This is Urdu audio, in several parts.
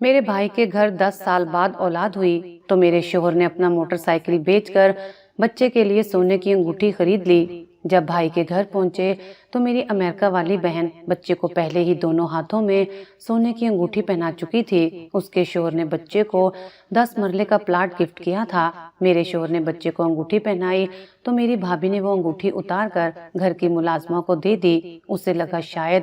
میرے بھائی کے گھر 10 سال بعد اولاد ہوئی تو میرے شوہر نے اپنا موٹر سائیکل بیچ کر بچے کے لیے سونے کی انگوٹھی خرید لی۔ جب بھائی کے گھر پہنچے تو میری امریکہ والی بہن بچے کو پہلے ہی دونوں ہاتھوں میں سونے کی انگوٹھی پہنا چکی تھی۔ اس کے شوہر نے بچے کو 10 مرلے کا پلاٹ گفٹ کیا تھا۔ میرے شوہر نے بچے کو انگوٹھی پہنائی تو میری بھابھی نے وہ انگوٹھی اتار کر گھر کی ملازمہ کو دے دی۔ اسے لگا شاید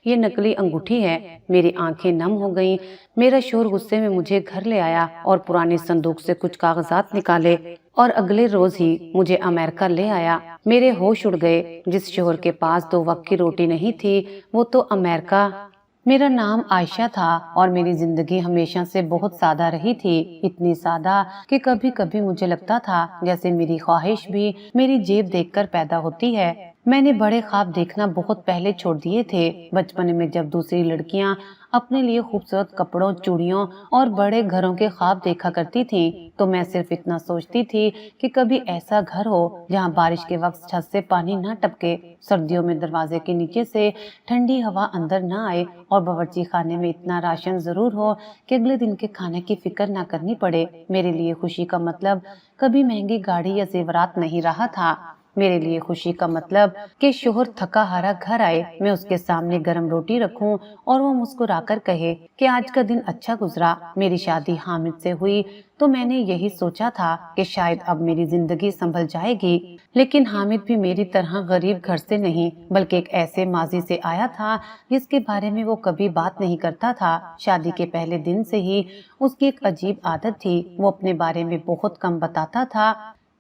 یہ نکلی انگوٹھی ہے۔ میری آنکھیں نم ہو گئیں۔ میرا شوہر غصے میں مجھے گھر لے آیا اور پرانی صندوق سے کچھ کاغذات نکالے اور اگلے روز ہی مجھے امریکہ لے آیا۔ میرے ہوش اڑ گئے۔ جس شوہر کے پاس 2 وقت کی روٹی نہیں تھی وہ تو امریکہ۔ میرا نام عائشہ تھا اور میری زندگی ہمیشہ سے بہت سادہ رہی تھی، اتنی سادہ کہ کبھی کبھی مجھے لگتا تھا جیسے میری خواہش بھی میری جیب دیکھ کر پیدا ہوتی ہے۔ میں نے بڑے خواب دیکھنا بہت پہلے چھوڑ دیے تھے۔ بچپن میں جب دوسری لڑکیاں اپنے لیے خوبصورت کپڑوں، چوڑیوں اور بڑے گھروں کے خواب دیکھا کرتی تھیں تو میں صرف اتنا سوچتی تھی کہ کبھی ایسا گھر ہو جہاں بارش کے وقت چھت سے پانی نہ ٹپکے، سردیوں میں دروازے کے نیچے سے ٹھنڈی ہوا اندر نہ آئے اور باورچی خانے میں اتنا راشن ضرور ہو کہ اگلے دن کے کھانے کی فکر نہ کرنی پڑے۔ میرے لیے خوشی کا مطلب کبھی مہنگی گاڑی یا زیورات نہیں رہا تھا۔ میرے لیے خوشی کا مطلب کہ شوہر تھکا ہارا گھر آئے، میں اس کے سامنے گرم روٹی رکھوں اور وہ مسکرا کر کہے کہ آج کا دن اچھا گزرا۔ میری شادی حامد سے ہوئی تو میں نے یہی سوچا تھا کہ شاید اب میری زندگی سنبھل جائے گی، لیکن حامد بھی میری طرح غریب گھر سے نہیں بلکہ ایک ایسے ماضی سے آیا تھا جس کے بارے میں وہ کبھی بات نہیں کرتا تھا۔ شادی کے پہلے دن سے ہی اس کی ایک عجیب عادت تھی، وہ اپنے بارے میں بہت کم بتاتا تھا۔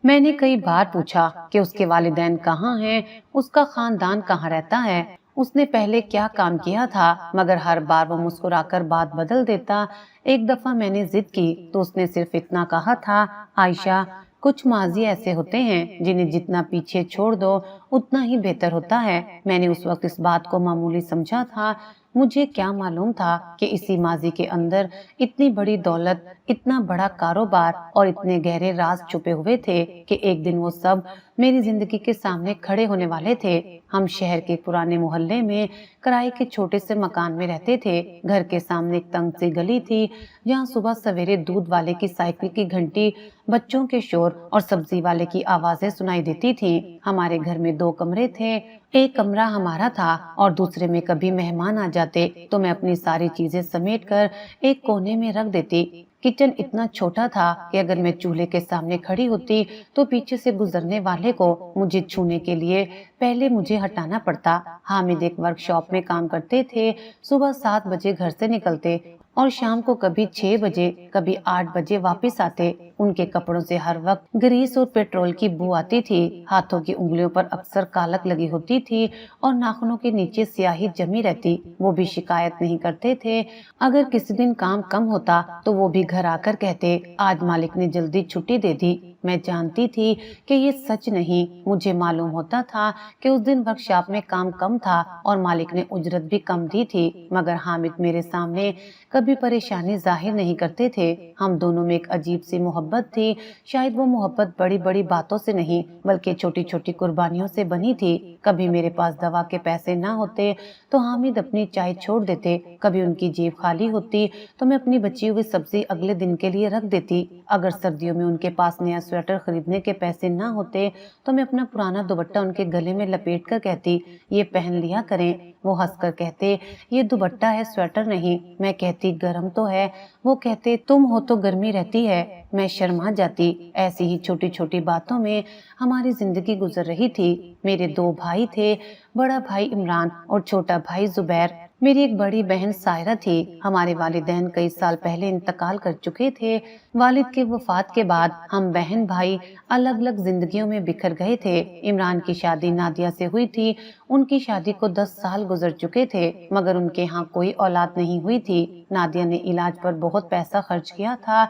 میں نے کئی بار پوچھا کہ اس کے والدین کہاں ہیں، اس کا خاندان کہاں رہتا ہے، اس نے پہلے کیا کام کیا تھا، مگر ہر بار وہ مسکرا کر بات بدل دیتا۔ ایک دفعہ میں نے ضد کی تو اس نے صرف اتنا کہا تھا، عائشہ کچھ ماضی ایسے ہوتے ہیں جنہیں جتنا پیچھے چھوڑ دو اتنا ہی بہتر ہوتا ہے۔ میں نے اس وقت اس بات کو معمولی سمجھا تھا، مجھے کیا معلوم تھا کہ اسی ماضی کے اندر اتنی بڑی دولت، اتنا بڑا کاروبار اور اتنے گہرے راز چھپے ہوئے تھے کہ ایک دن وہ سب میری زندگی کے سامنے کھڑے ہونے والے تھے۔ ہم شہر کے پرانے محلے میں کرائے کے چھوٹے سے مکان میں رہتے تھے۔ گھر کے سامنے ایک تنگ سی گلی تھی جہاں صبح سویرے دودھ والے کی سائیکل کی گھنٹی، بچوں کے شور اور سبزی والے کی آوازیں سنائی دیتی تھیں۔ ہمارے گھر میں 2 کمرے تھے، ایک کمرہ ہمارا تھا اور دوسرے میں کبھی مہمان آ جاتے تو میں اپنی ساری چیزیں سمیٹ کر ایک کونے میں رکھ دیتی۔ کچن اتنا چھوٹا تھا کہ اگر میں چولہے کے سامنے کھڑی ہوتی تو پیچھے سے گزرنے والے کو مجھے چھونے کے لیے پہلے مجھے ہٹانا پڑتا۔ حامد ایک ورک شاپ میں کام کرتے تھے، صبح 7 بجے گھر سے نکلتے اور شام کو کبھی 6 بجے کبھی 8 بجے واپس آتے۔ ان کے کپڑوں سے ہر وقت گریس اور پیٹرول کی بو آتی تھی، ہاتھوں کی انگلیوں پر اکثر کالک لگی ہوتی تھی اور ناخنوں کے نیچے سیاہی جمی رہتی۔ وہ بھی شکایت نہیں کرتے تھے، اگر کسی دن کام کم ہوتا تو وہ بھی گھر آ کر کہتے آج مالک نے جلدی چھٹی دے دی۔ میں جانتی تھی کہ یہ سچ نہیں، مجھے معلوم ہوتا تھا کہ اس دن ورک شاپ میں کام کم تھا اور مالک نے اجرت بھی کم دی تھی، مگر حامد میرے سامنے کبھی پریشانی ظاہر نہیں کرتے تھے۔ ہم دونوں میں ایک عجیب سی محبت تھی، شاید وہ محبت بڑی بڑی باتوں سے نہیں بلکہ چھوٹی چھوٹی قربانیوں سے بنی تھی۔ کبھی میرے پاس دوا کے پیسے نہ ہوتے تو حامد اپنی چائے چھوڑ دیتے، کبھی ان کی جیب خالی ہوتی تو میں اپنی بچی ہوئی سبزی اگلے دن کے لیے رکھ دیتی۔ اگر سردیوں میں ان کے پاس نیا سویٹر خریدنے کے پیسے نہ ہوتے تو میں اپنا پرانا دوپٹہ ان کے گلے میں لپیٹ کر کہتی یہ پہن لیا کریں۔ وہ ہنس کر کہتے یہ دوپٹہ ہے، سویٹر نہیں۔ میں کہتی گرم تو ہے۔ وہ کہتے تم ہو تو گرمی رہتی ہے۔ میں شرما جاتی۔ ایسی ہی چھوٹی چھوٹی باتوں میں ہماری زندگی گزر رہی تھی۔ میرے 2 بھائی تھے، بڑا بھائی عمران اور چھوٹا بھائی زبیر۔ میری ایک بڑی بہن سائرہ تھی۔ ہمارے والدین کئی سال پہلے انتقال کر چکے تھے۔ والد کی وفات کے بعد ہم بہن بھائی الگ الگ زندگیوں میں بکھر گئے تھے۔ عمران کی شادی نادیہ سے ہوئی تھی۔ ان کی شادی کو 10 سال گزر چکے تھے مگر ان کے ہاں کوئی اولاد نہیں ہوئی تھی۔ نادیہ نے علاج پر بہت پیسہ خرچ کیا تھا۔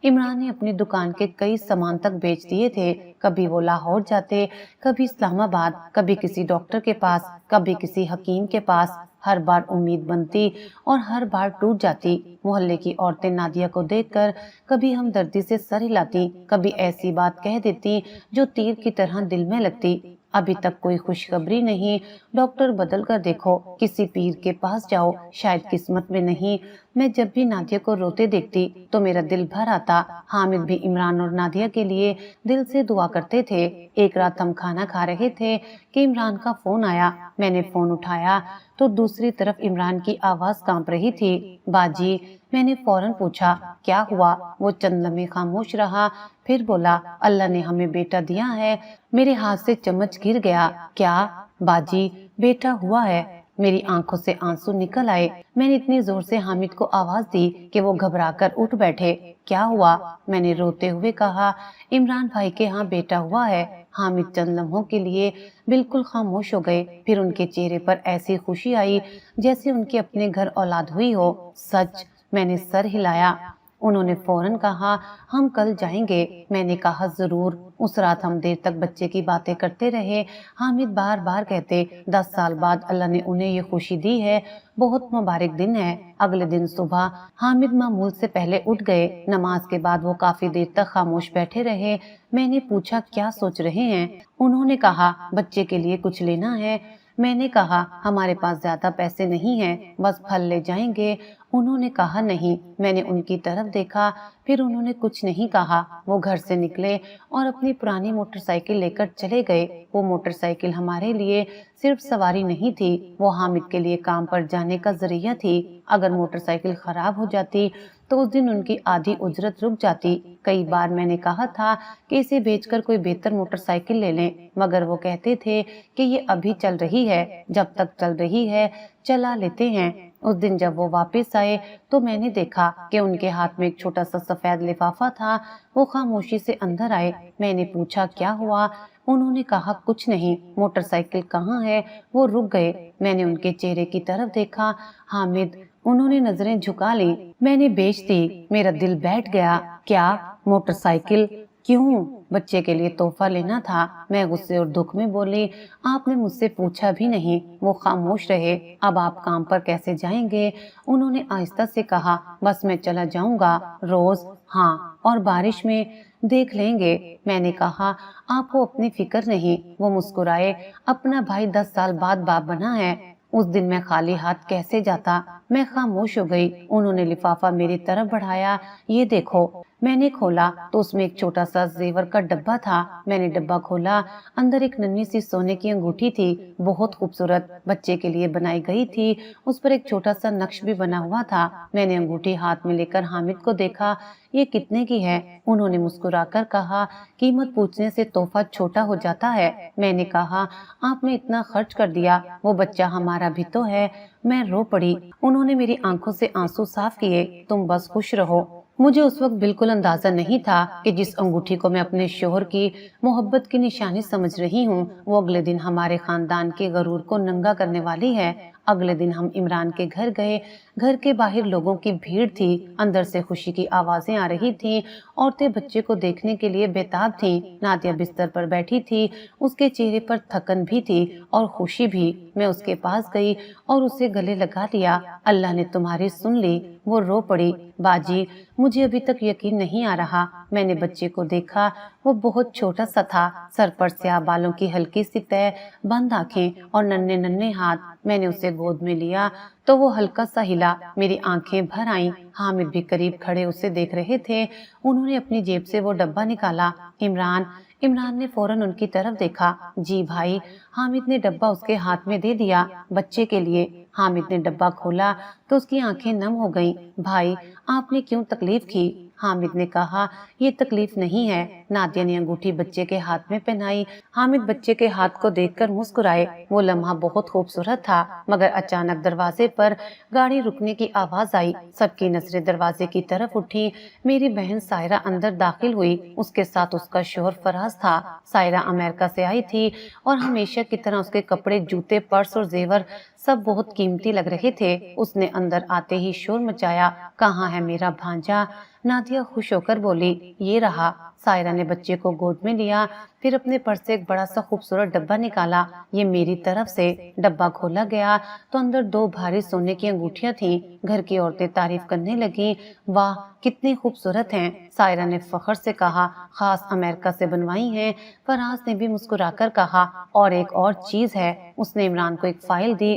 عمران نے اپنی دکان کے کئی سامان تک بیچ دیے تھے۔ کبھی وہ لاہور جاتے، کبھی اسلام آباد، کبھی کسی ڈاکٹر کے پاس، کبھی کسی حکیم کے پاس۔ ہر بار امید بنتی اور ہر بار ٹوٹ جاتی۔ محلے کی عورتیں نادیہ کو دیکھ کر کبھی ہمدردی سے سر ہلاتی، کبھی ایسی بات کہہ دیتی جو تیر کی طرح دل میں لگتی۔ ابھی تک کوئی خوشخبری نہیں، ڈاکٹر بدل کر دیکھو، کسی پیر کے پاس جاؤ، شاید قسمت میں نہیں میں جب بھی نادیہ کو روتے دیکھتی تو میرا دل بھر آتا۔ حامد بھی عمران اور نادیہ کے لیے دل سے دعا کرتے تھے۔ ایک رات ہم کھانا کھا رہے تھے کہ عمران کا فون آیا۔ میں نے فون اٹھایا تو دوسری طرف عمران کی آواز کانپ رہی تھی، باجی۔ میں نے فوراً پوچھا کیا ہوا؟ وہ چند لمحے خاموش رہا، پھر بولا اللہ نے ہمیں بیٹا دیا ہے۔ میرے ہاتھ سے چمچ گر گیا۔ کیا باجی؟ بیٹا ہوا ہے؟ میری آنکھوں سے آنسو نکل آئے۔ میں نے اتنی زور سے حامد کو آواز دی کہ وہ گھبرا کر اٹھ بیٹھے۔ کیا ہوا؟ میں نے روتے ہوئے کہا عمران بھائی کے ہاں بیٹا ہوا ہے۔ حامد چند لمحوں کے لیے بالکل خاموش ہو گئے، پھر ان کے چہرے پر ایسی خوشی آئی جیسے ان کے اپنے گھر اولاد ہوئی ہو۔ سچ؟ میں نے سر ہلایا۔ انہوں نے فوراً کہا ہم کل جائیں گے۔ میں نے کہا ضرور۔ اس رات ہم دیر تک بچے کی باتیں کرتے رہے۔ حامد بار بار کہتے 10 سال بعد اللہ نے انہیں یہ خوشی دی ہے، بہت مبارک دن ہے۔ اگلے دن صبح حامد معمول سے پہلے اٹھ گئے۔ نماز کے بعد وہ کافی دیر تک خاموش بیٹھے رہے۔ میں نے پوچھا کیا سوچ رہے ہیں؟ انہوں نے کہا بچے کے لیے کچھ لینا ہے۔ میں نے کہا ہمارے پاس زیادہ پیسے نہیں ہیں، بس پھل لے جائیں گے۔ انہوں نے کہا نہیں۔ میں نے ان کی طرف دیکھا، پھر انہوں نے کچھ نہیں کہا۔ وہ گھر سے نکلے اور اپنی پرانی موٹر سائیکل لے کر چلے گئے۔ وہ موٹر سائیکل ہمارے لیے صرف سواری نہیں تھی، وہ حامد کے لیے کام پر جانے کا ذریعہ تھی۔ اگر موٹر سائیکل خراب ہو جاتی تو اس دن ان کی آدھی اجرت رک جاتی۔ کئی بار میں نے کہا تھا کہ اسے بیچ کر کوئی بہتر موٹر سائیکل لے لیں، مگر وہ کہتے تھے کہ یہ ابھی چل رہی ہے، جب تک چل رہی ہے چلا لیتے ہیں۔ اس دن جب وہ واپس آئے تو میں نے دیکھا کہ ان کے ہاتھ میں ایک چھوٹا سا سفید لفافہ تھا۔ وہ خاموشی سے اندر آئے۔ میں نے پوچھا کیا ہوا؟ انہوں نے کہا کچھ نہیں۔ موٹر سائیکل کہاں ہے؟ وہ رک گئے۔ میں نے ان کے چہرے کی طرف دیکھا۔ حامد؟ انہوں نے نظریں جھکا لی۔ میں نے بیچ دی۔ میرا دل بیٹھ گیا۔ کیا موٹر سائیکل؟ کیوں؟ بچے کے لیے تحفہ لینا تھا۔ میں غصے اور دکھ میں بولی آپ نے مجھ سے پوچھا بھی نہیں۔ وہ خاموش رہے۔ اب آپ کام پر کیسے جائیں گے؟ انہوں نے آہستہ سے کہا بس میں چلا جاؤں گا روز۔ ہاں، اور بارش میں؟ دیکھ لیں گے۔ میں نے کہا آپ کو اپنی فکر نہیں۔ وہ مسکرائے۔ اپنا بھائی 10 سال بعد باپ بنا ہے، اس دن میں خالی ہاتھ کیسے جاتا؟ میں خاموش ہو گئی۔ انہوں نے لفافہ میری طرف بڑھایا۔ یہ دیکھو۔ میں نے کھولا تو اس میں ایک چھوٹا سا زیور کا ڈبہ تھا۔ میں نے ڈبہ کھولا، اندر ایک ننھی سی سونے کی انگوٹھی تھی، بہت خوبصورت، بچے کے لیے بنائی گئی تھی۔ اس پر ایک چھوٹا سا نقش بھی بنا ہوا تھا۔ میں نے انگوٹھی ہاتھ میں لے کر حامد کو دیکھا۔ یہ کتنے کی ہے؟ انہوں نے مسکرا کر کہا قیمت پوچھنے سے تحفہ چھوٹا ہو جاتا ہے۔ میں نے کہا آپ نے اتنا خرچ کر دیا، وہ بچہ ہمارا بھی تو ہے۔ میں رو پڑی۔ انہوں نے میری آنکھوں سے آنسو صاف کیے۔ تم بس خوش رہو۔ مجھے اس وقت بالکل اندازہ نہیں تھا کہ جس انگوٹھی کو میں اپنے شوہر کی محبت کی نشانی سمجھ رہی ہوں، وہ اگلے دن ہمارے خاندان کے غرور کو ننگا کرنے والی ہے۔ اگلے دن ہم عمران کے گھر گئے۔ گھر کے باہر لوگوں کی بھیڑ تھی، اندر سے خوشی کی آوازیں آ رہی تھیں۔ عورتیں بچے کو دیکھنے کے لیے بےتاب تھیں۔ نادیہ بستر پر بیٹھی تھی، اس کے چہرے پر تھکن بھی تھی اور خوشی بھی۔ میں اس کے پاس گئی اور اسے گلے لگا لیا۔ اللہ نے تمہاری سن لی۔ وہ رو پڑی۔ باجی مجھے ابھی تک یقین نہیں آ رہا۔ میں نے بچے کو دیکھا، وہ بہت چھوٹا سا تھا، سر پر سیاہ بالوں کی ہلکی سی تہ، بند آنکھیں اور ننھے ننھے ہاتھ۔ میں نے اسے گود میں لیا تو وہ ہلکا سا ہلا۔ میری آنکھیں بھر آئیں۔ حامد بھی قریب کھڑے اسے دیکھ رہے تھے۔ انہوں نے اپنی جیب سے وہ ڈبہ نکالا۔ عمران نے فوراً ان کی طرف دیکھا۔ جی بھائی۔ حامد نے ڈبہ اس کے ہاتھ میں دے دیا۔ بچے کے لیے۔ حامد نے ڈبہ کھولا تو اس کی آنکھیں نم ہو گئیں۔ بھائی آپ نے کیوں تکلیف کی؟ حامد نے کہا یہ تکلیف نہیں ہے۔ نادیہ نے انگوٹھی بچے کے ہاتھ میں پہنائی۔ حامد بچے کے ہاتھ کو دیکھ کر مسکرائے۔ وہ لمحہ بہت خوبصورت تھا، مگر اچانک دروازے پر گاڑی رکنے کی آواز آئی۔ سب کی نظریں دروازے کی طرف اٹھی۔ میری بہن سائرہ اندر داخل ہوئی، اس کے ساتھ اس کا شوہر فراز تھا۔ سائرہ امریکہ سے آئی تھی اور ہمیشہ کی طرح اس کے کپڑے، جوتے، پرس اور زیور سب بہت قیمتی لگ رہے تھے۔ اس نے اندر آتے ہی شور مچایا، کہاں ہے میرا بھانجا؟ نادیہ خوش ہو کر بولی یہ رہا۔ سائرہ نے بچے کو گود میں لیا، پھر اپنے پرس سے ایک بڑا سا خوبصورت ڈبہ نکالا۔ یہ میری طرف سے۔ ڈبہ کھولا گیا تو اندر 2 بھاری سونے کی انگوٹھیاں تھیں۔ گھر کی عورتیں تعریف کرنے لگیں، واہ کتنی خوبصورت ہیں۔ سائرہ نے فخر سے کہا خاص امریکہ سے بنوائی ہیں۔ فراز نے بھی مسکرا کر کہا اور ایک اور چیز ہے۔ اس نے عمران کو ایک فائل دی۔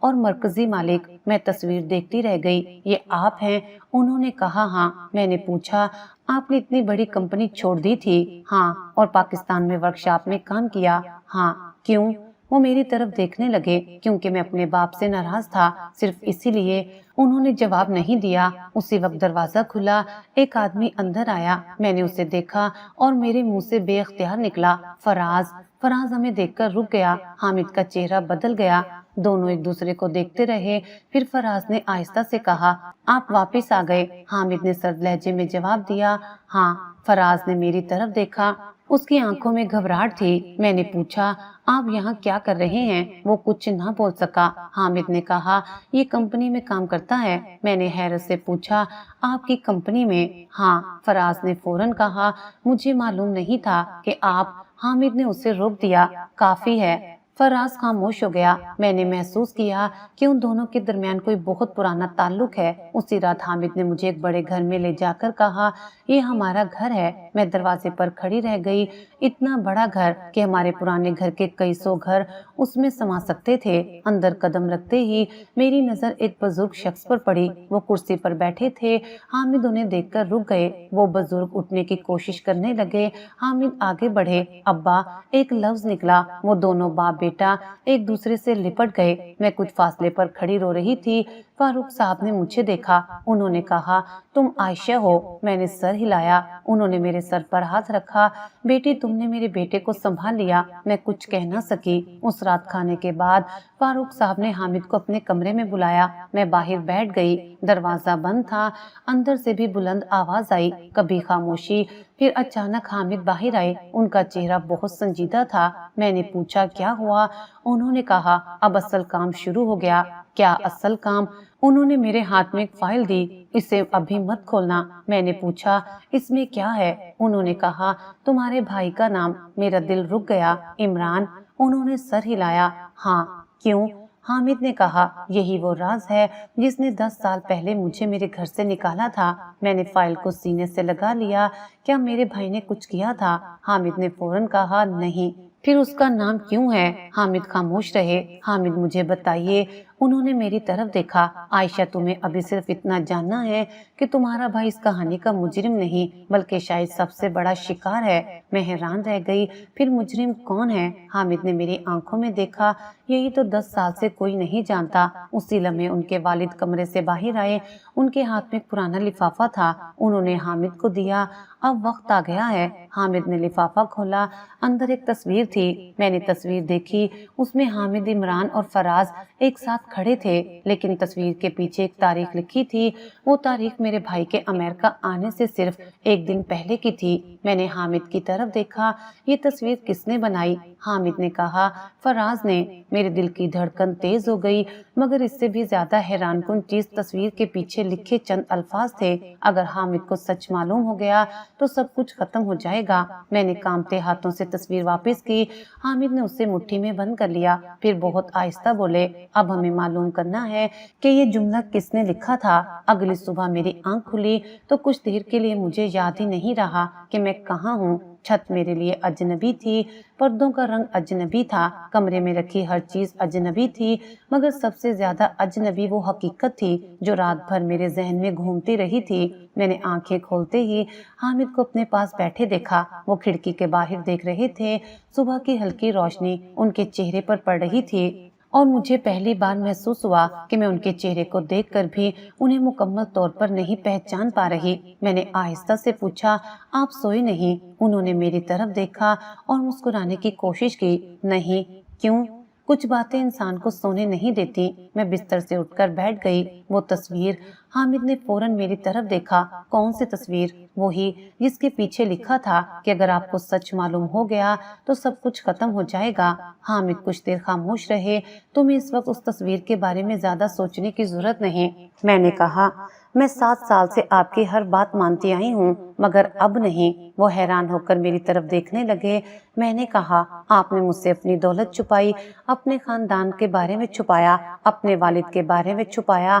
اور مرکزی مالک۔ میں تصویر دیکھتی رہ گئی۔ یہ آپ ہیں؟ انہوں نے کہا ہاں۔ میں نے پوچھا آپ نے اتنی بڑی کمپنی چھوڑ دی تھی؟ ہاں۔ اور پاکستان میں ورکشاپ میں کام کیا؟ ہاں۔ کیوں؟ وہ میری طرف دیکھنے لگے۔ کیونکہ میں اپنے باپ سے ناراض تھا، صرف اسی لیے۔ انہوں نے جواب نہیں دیا۔ اسی وقت دروازہ کھلا، ایک آدمی اندر آیا۔ میں نے اسے دیکھا اور میرے منہ سے بے اختیار نکلا فراز۔ فراز ہمیں دیکھ کر رک گیا۔ حامد کا چہرہ بدل گیا۔ دونوں ایک دوسرے کو دیکھتے رہے۔ پھر فراز نے آہستہ سے کہا آپ واپس آ گئے؟ حامد نے سرد لہجے میں جواب دیا ہاں۔ فراز نے میری طرف دیکھا، اس کی آنکھوں میں گھبراہٹ تھی۔ میں نے پوچھا آپ یہاں کیا کر رہے ہیں؟ وہ کچھ نہ بول سکا۔ حامد نے کہا یہ کمپنی میں کام کرتا ہے۔ میں نے حیرت سے پوچھا آپ کی کمپنی میں؟ ہاں۔ فراز نے فوراً کہا مجھے معلوم نہیں تھا کہ آپ۔ حامد نے اسے روک دیا کافی ہے۔ فراز خاموش ہو گیا۔ میں نے محسوس کیا کہ ان دونوں کے درمیان کوئی بہت پرانا تعلق ہے۔ اسی رات حامد نے مجھے ایک بڑے گھر میں لے جا کر کہا یہ ہمارا گھر ہے۔ میں دروازے پر کھڑی رہ گئی۔ اتنا بڑا گھر کہ ہمارے پرانے گھر کے کئی سو گھر اس میں سما سکتے تھے۔ اندر قدم رکھتے ہی میری نظر ایک بزرگ شخص پر پڑی۔ وہ کرسی پر بیٹھے تھے۔ حامد انہیں دیکھ کر رک گئے۔ وہ بزرگ اٹھنے کی کوشش کرنے لگے۔ حامد آگے بڑھے۔ ابا ایک لفظ نکلا۔ وہ دونوں باپ بیٹا ایک دوسرے سے لپٹ گئے۔ میں کچھ فاصلے پر کھڑی رو رہی تھی۔ فاروق صاحب نے مجھے دیکھا۔ انہوں نے کہا تم عائشہ ہو؟ میں نے سر ہلایا۔ انہوں نے میرے سر پر ہاتھ رکھا۔ بیٹی تم نے میرے بیٹے کو سنبھال لیا۔ میں کچھ کہہ نہ سکی۔ اس رات کھانے کے بعد فاروق صاحب نے حامد کو اپنے کمرے میں بلایا۔ میں باہر بیٹھ گئی۔ دروازہ بند تھا۔ اندر سے بھی بلند آواز آئی، کبھی خاموشی، پھر اچانک حامد باہر آئے۔ ان کا چہرہ بہت سنجیدہ تھا۔ میں نے پوچھا کیا ہوا؟ انہوں نے کہا اب اصل کام شروع ہو گیا۔ کیا اصل کام؟ انہوں نے میرے ہاتھ میں ایک فائل دی۔ اسے ابھی مت کھولنا۔ میں نے پوچھا اس میں کیا ہے؟ انہوں نے کہا تمہارے بھائی کا نام۔ میرا دل رک گیا۔ عمران؟ انہوں نے سر ہلایا۔ ہاں۔ کیوں؟ حامد نے کہا یہی وہ راز ہے جس نے 10 سال پہلے مجھے میرے گھر سے نکالا تھا۔ میں نے فائل کو سینے سے لگا لیا۔ کیا میرے بھائی نے کچھ کیا تھا؟ حامد نے فوراً کہا نہیں۔ پھر اس کا نام کیوں ہے؟ حامد خاموش رہے۔ حامد مجھے بتائیے۔ انہوں نے میری طرف دیکھا۔ عائشہ تمہیں ابھی صرف اتنا جاننا ہے کہ تمہارا بھائی اس کہانی کا مجرم نہیں بلکہ شاید سب سے بڑا شکار ہے۔ میں حیران رہ گئی۔ پھر مجرم کون ہے؟ حامد نے میری آنکھوں میں دیکھا۔ یہی تو 10 سال سے کوئی نہیں جانتا۔ اسی لمحے ان کے والد کمرے سے باہر آئے۔ ان کے ہاتھ میں ایک پرانا لفافہ تھا۔ انہوں نے حامد کو دیا۔ اب وقت آ گیا ہے۔ حامد نے لفافہ کھولا۔ اندر ایک تصویر تھی۔ میں نے تصویر دیکھی۔ اس میں حامد، عمران اور فراز ایک ساتھ کھڑے تھے، لیکن تصویر کے پیچھے ایک تاریخ لکھی تھی۔ وہ تاریخ میرے بھائی کے امریکہ آنے سے صرف ایک دن پہلے کی تھی۔ میں نے حامد کی طرف دیکھا۔ یہ تصویر کس نے بنائی؟ حامد نے کہا فراز نے۔ میرے دل کی دھڑکن تیز ہو گئی، مگر اس سے بھی زیادہ حیران کن چیز تصویر کے پیچھے لکھے چند الفاظ تھے۔ اگر حامد کو سچ معلوم ہو گیا تو سب کچھ ختم ہو جائے گا۔ میں نے کانپتے ہاتھوں سے تصویر واپس کی۔ حامد نے اسے مٹھی میں بند کر لیا، پھر بہت آہستہ بولے اب ہمیں معلوم کرنا ہے کہ یہ جملہ کس نے لکھا تھا۔ اگلی صبح میری آنکھ کھلی تو کچھ دیر کے لیے مجھے یاد ہی نہیں رہا کہ میں کہاں ہوں۔ چھت میرے لیے اجنبی تھی، پردوں کا رنگ اجنبی تھا، کمرے میں رکھی ہر چیز اجنبی تھی، مگر سب سے زیادہ اجنبی وہ حقیقت تھی جو رات بھر میرے ذہن میں گھومتی رہی تھی۔ میں نے آنکھیں کھولتے ہی حامد کو اپنے پاس بیٹھے دیکھا۔ وہ کھڑکی کے باہر دیکھ رہے تھے۔ صبح کی ہلکی روشنی ان کے چہرے پر پڑ رہی تھی اور مجھے پہلی بار محسوس ہوا کہ میں ان کے چہرے کو دیکھ کر بھی انہیں مکمل طور پر نہیں پہچان پا رہی۔ میں نے آہستہ سے پوچھا آپ سوئے نہیں؟ انہوں نے میری طرف دیکھا اور مسکرانے کی کوشش کی۔ نہیں۔ کیوں؟ کچھ باتیں انسان کو سونے نہیں دیتی۔ میں بستر سے اٹھ کر بیٹھ گئی۔ وہ تصویر؟ حامد نے فوراً میری طرف دیکھا۔ کون سی تصویر؟ وہی جس کے پیچھے لکھا تھا کہ اگر آپ کو سچ معلوم ہو گیا تو سب کچھ ختم ہو جائے گا۔ حامد کچھ دیر خاموش رہے۔ تمہیں اس وقت اس تصویر کے بارے میں زیادہ سوچنے کی ضرورت نہیں۔ میں نے کہا میں 7 سال سے آپ کی ہر بات مانتی آئی ہوں، مگر اب نہیں۔ وہ حیران ہو کر میری طرف دیکھنے لگے۔ میں نے کہا آپ نے مجھ سے اپنی دولت چھپائی، اپنے خاندان کے بارے میں چھپایا، اپنے والد کے بارے میں چھپایا،